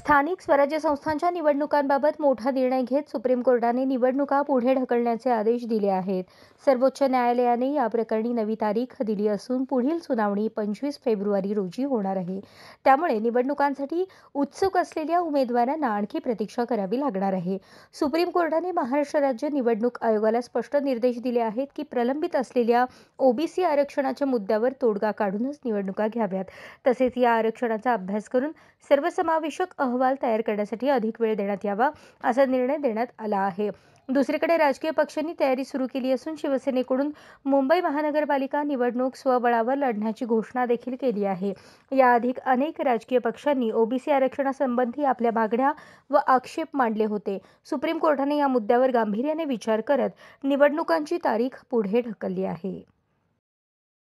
स्थानिक स्वराज्य संस्थांच्या निवडणुकांबाबत मोठा निर्णय घेत सुप्रीम कोर्टाने निवडणुका पुढे ढकलण्याचे आदेश दिले आहेत. सर्वोच्च न्यायालयाने या प्रकरणी नवी तारीख दिली असून पुढील सुनावणी 25 फेब्रुवारी रोजी होणार आहे. त्यामुळे निवडणुकांसाठी उत्सुक असलेल्या उमेदवारांना आणखी प्रतीक्षा करावी लागणार आहे. सुप्रीम कोर्टाने महाराष्ट्र राज्य निवडणूक आयोगाला स्पष्ट निर्देश दिले आहेत की प्रलंबित असलेल्या ओबीसी आरक्षणाच्या मुद्द्यावर तोडगा काढूनच निवडणुका घ्याव्यात. तसेच या आरक्षणाचा अभ्यास करून सर्वसमावेशक अहवाल तयार करण्यासाठी अधिक वेळ देण्यात यावा, असा निर्णय देण्यात आला आहे. दुसरीकडे राजकीय पक्षांनी तयारी सुरू केली असून शिवसेनेकडून मुंबई महानगरपालिका निवडणूक स्वबळावर लढण्याची घोषणा देखील केली आहे. याआधी अनेक राजकीय पक्षांनी ओबीसी आरक्षणासंबंधी आपल्या मागण्या व आक्षेप मांडले होते. सुप्रीम कोर्टाने या मुद्द्यावर गांभीर्याने विचार करत निवडणुकांची तारीख पुढे ढकलली आहे.